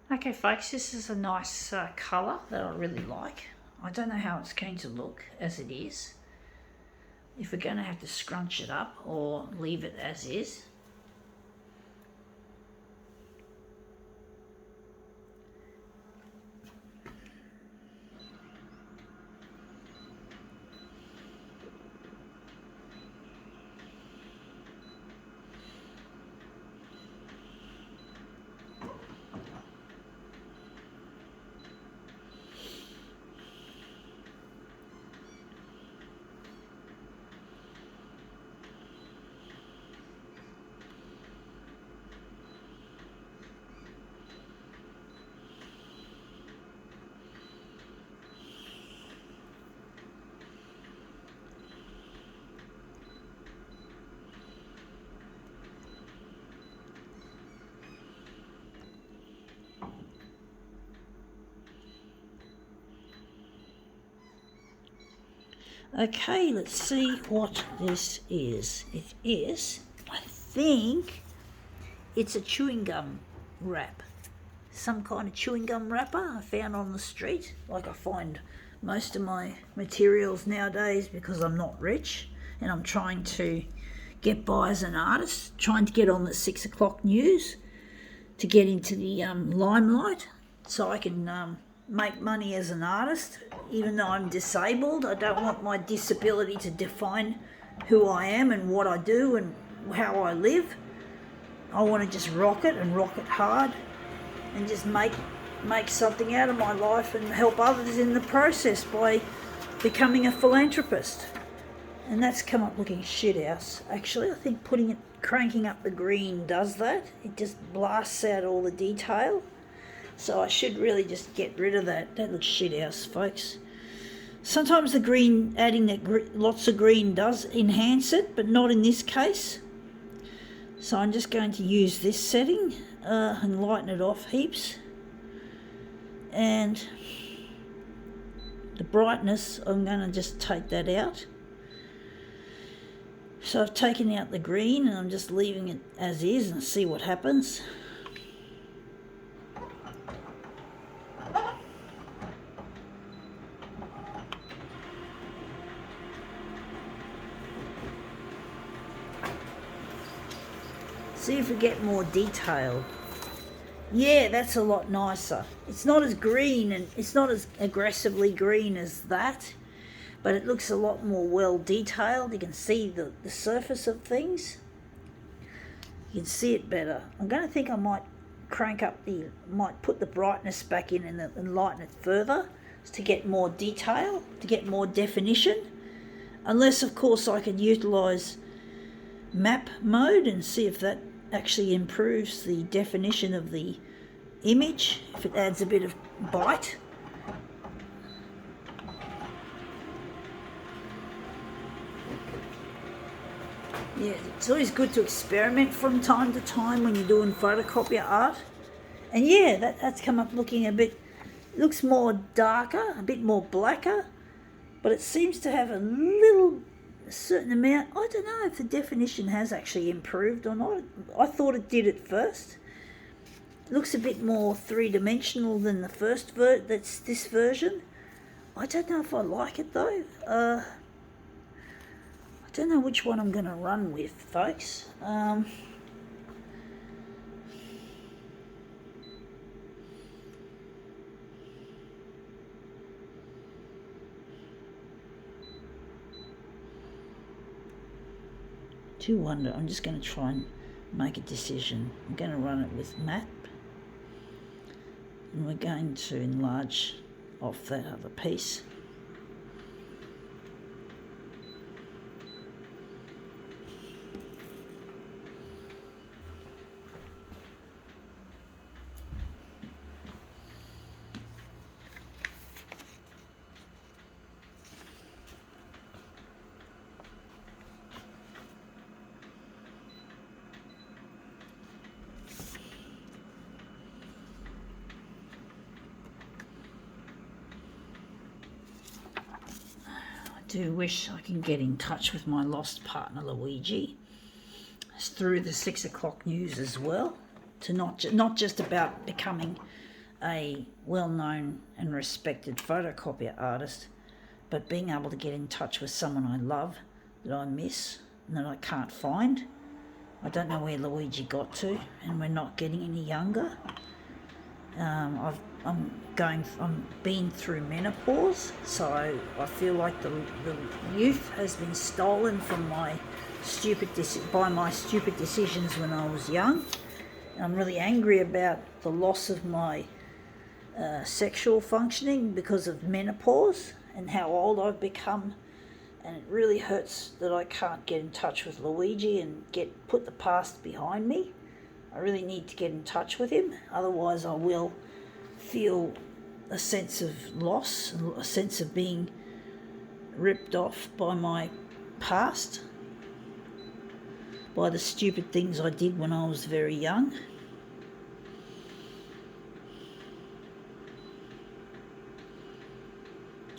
Okay folks, this is a nice colour that I really like. I don't know how it's going to look as it is. If we're going to have to scrunch it up or leave it as is. Okay, let's see what this is. It is, I think, it's a chewing gum wrap. Some kind of chewing gum wrapper I found on the street, like I find most of my materials nowadays because I'm not rich and I'm trying to get by as an artist, trying to get on the 6 o'clock news to get into the limelight so I can make money as an artist. Even though I'm disabled, I don't want my disability to define who I am and what I do and how I live. I want to just rock it and rock it hard and just make something out of my life and help others in the process by becoming a philanthropist. And that's come up looking shithouse. Actually, I think cranking up the green does that. It just blasts out all the detail. So I should really just get rid of that. That looks shithouse, folks. Sometimes the green, adding lots of green does enhance it, but not in this case. So I'm just going to use this setting and lighten it off heaps. And the brightness, I'm going to just take that out. So I've taken out the green and I'm just leaving it as is and see what happens. See if we get more detail. Yeah, that's a lot nicer. It's not as green and it's not as aggressively green as that, but it looks a lot more well detailed. You can see the surface of things. You can see it better. I'm going to think I might might put the brightness back in and lighten it further to get more detail, to get more definition. Unless, of course, I could utilise map mode and see if that actually improves the definition of the image, if it adds a bit of bite. Yeah, it's always good to experiment from time to time when you're doing photocopier art. And yeah, that's come up looking looks more darker, a bit more blacker, but it seems to have a certain amount. I don't know if the definition has actually improved or not. I thought it did at first. It looks a bit more three-dimensional than the first that's this version. I don't know if I like it though. I don't know which one I'm going to run with, folks. I'm just going to try and make a decision. I'm going to run it with map, and we're going to enlarge off that other piece. Do wish I can get in touch with my lost partner Luigi. It's through the 6 o'clock news as well, to not just about becoming a well-known and respected photocopier artist, but being able to get in touch with someone I love, that I miss, and that I can't find. I don't know where Luigi got to, and we're not getting any younger. I'm being through menopause, so I feel like the youth has been stolen from by my stupid decisions when I was young. I'm really angry about the loss of my sexual functioning because of menopause and how old I've become, and it really hurts that I can't get in touch with Luigi and put the past behind me. I really need to get in touch with him, otherwise I will feel a sense of loss, a sense of being ripped off by my past, by the stupid things I did when I was very young.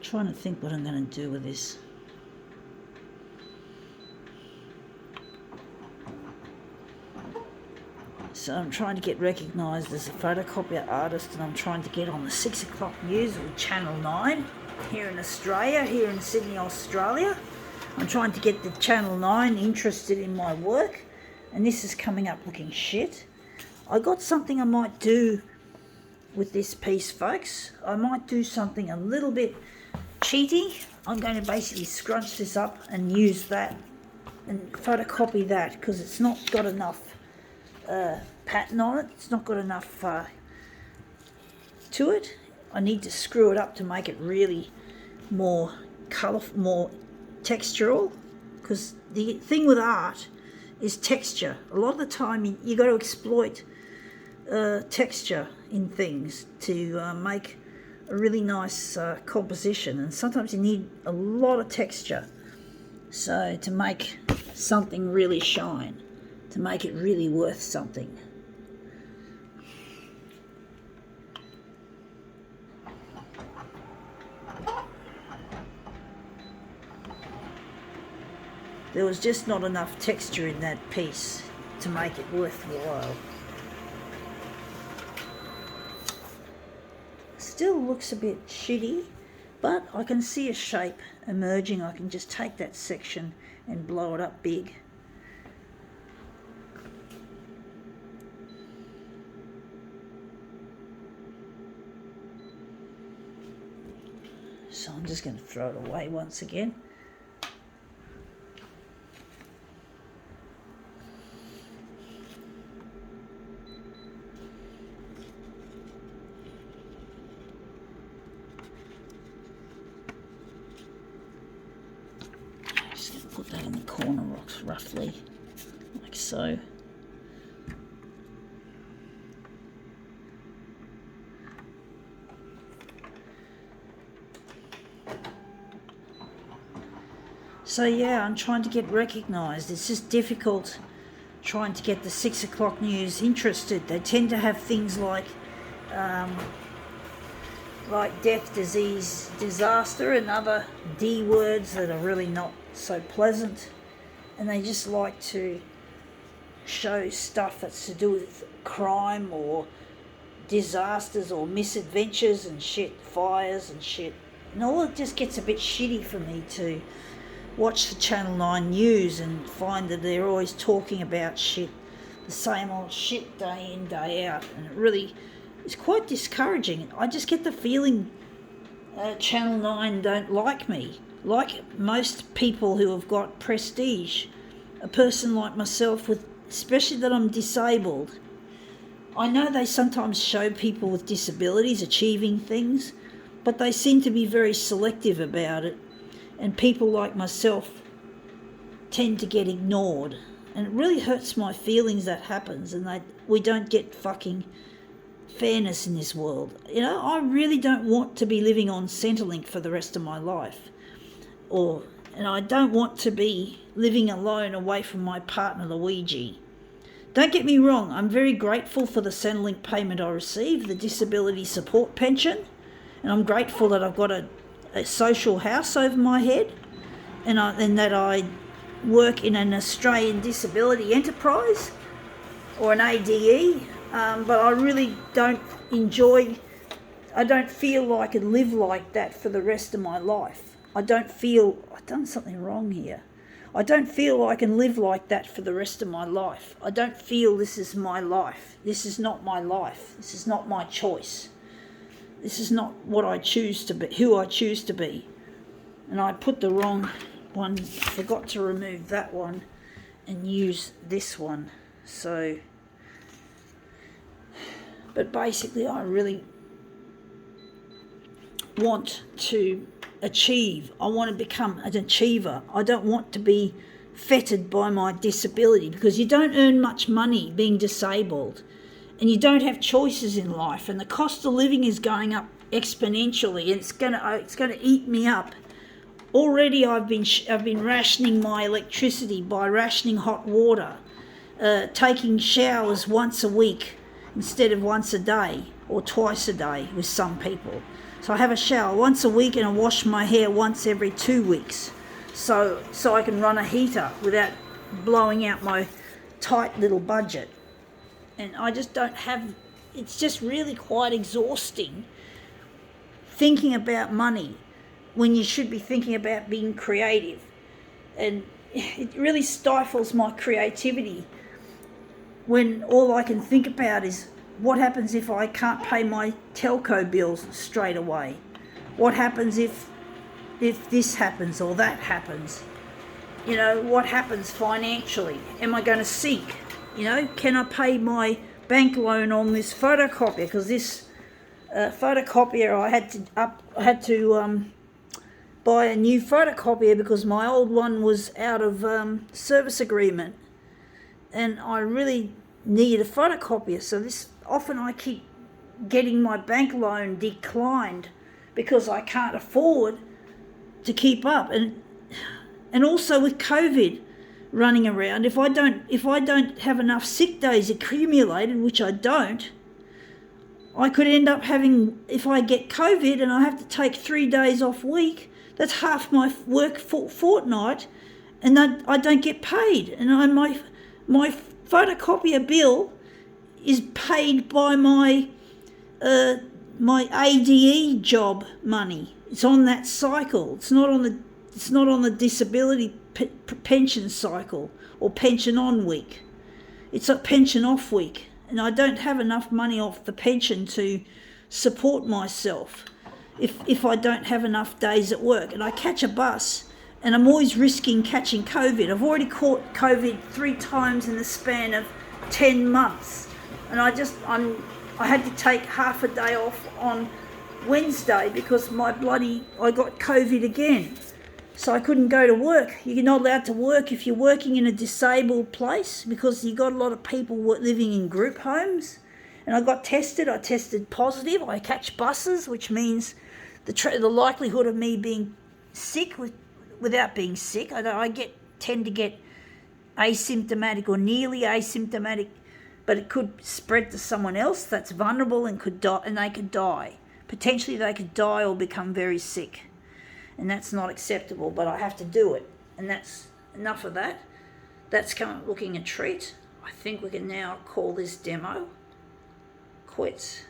Trying to think what I'm going to do with this. So I'm trying to get recognised as a photocopier artist, and I'm trying to get on the 6 o'clock news with Channel 9 here in Australia, here in Sydney, Australia. I'm trying to get the Channel 9 interested in my work, and this is coming up looking shit. I got something I might do with this piece, folks. I might do something a little bit cheaty. I'm going to basically scrunch this up and use that and photocopy that, because it's not got enough pattern on it. It's not got enough to it. I need to screw it up to make it really more colourful, more textural, because the thing with art is texture. A lot of the time you got to exploit texture in things to make a really nice composition, and sometimes you need a lot of texture so to make something really shine, to make it really worth something. There was just not enough texture in that piece to make it worthwhile. Still looks a bit shitty, but I can see a shape emerging. I can just take that section and blow it up big. So I'm just going to throw it away once again. Just going to put that in the corner roughly, like so. So yeah, I'm trying to get recognised. It's just difficult trying to get the 6 o'clock news interested. They tend to have things like death, disease, disaster, and other D words that are really not so pleasant. And they just like to show stuff that's to do with crime or disasters or misadventures and shit, fires and shit. And all it just gets a bit shitty for me to watch the Channel 9 news and find that they're always talking about shit, the same old shit day in, day out, and it really is quite discouraging. I just get the feeling Channel 9 don't like me. Like most people who have got prestige, a person like myself, with especially that I'm disabled, I know they sometimes show people with disabilities achieving things, but they seem to be very selective about it. And people like myself tend to get ignored. And it really hurts my feelings that happens, and we don't get fucking fairness in this world. You know, I really don't want to be living on Centrelink for the rest of my life. And I don't want to be living alone away from my partner Luigi. Don't get me wrong, I'm very grateful for the Centrelink payment I receive, the disability support pension, and I'm grateful that I've got a social house over my head, and that I work in an Australian disability enterprise or an ADE, but I really don't enjoy I don't feel I can live like that for the rest of my life. I don't feel I've done something wrong here. I don't feel I can live like that for the rest of my life. I don't feel this is my life. This is not my life. This is not my choice. This is not what I choose to be, who I choose to be. And I put the wrong one, forgot to remove that one and use this one. So, but basically I really want to achieve. I want to become an achiever. I don't want to be fettered by my disability, because you don't earn much money being disabled and you don't have choices in life, and the cost of living is going up exponentially, and it's going to eat me up. Already I've been rationing my electricity by rationing hot water, taking showers once a week instead of once a day or twice a day with some people. So I have a shower once a week and I wash my hair once every 2 weeks, so I can run a heater without blowing out my tight little budget. And I just don't have, it's just really quite exhausting thinking about money when you should be thinking about being creative. And it really stifles my creativity when all I can think about is what happens if I can't pay my telco bills straight away? What happens if this happens or that happens? You know, what happens financially? Am I going to seek? You know, can I pay my bank loan on this photocopier? Because this photocopier, I had to buy a new photocopier because my old one was out of service agreement, and I really need a photocopier. So this often I keep getting my bank loan declined because I can't afford to keep up. And also with COVID running around, if I don't have enough sick days accumulated, which I don't, I could end up having, if I get COVID and I have to take 3 days off week, that's half my work fortnight, and I don't get paid. And my photocopier bill is paid by my ADE job money. It's on that cycle. It's not on the disability pension cycle or pension on week. It's a pension off week, and I don't have enough money off the pension to support myself if I don't have enough days at work. And I catch a bus and I'm always risking catching COVID. I've already caught COVID 3 times in the span of 10 months, and I had to take half a day off on Wednesday because I got COVID again. So I couldn't go to work. You're not allowed to work if you're working in a disabled place because you got a lot of people living in group homes. And I got tested. I tested positive. I catch buses, which means the likelihood of me being sick without being sick. I tend to get asymptomatic or nearly asymptomatic, but it could spread to someone else that's vulnerable and could die, and they could die. Potentially they could die or become very sick. And that's not acceptable, but I have to do it. And that's enough of that. That's looking a treat. I think we can now call this demo quits.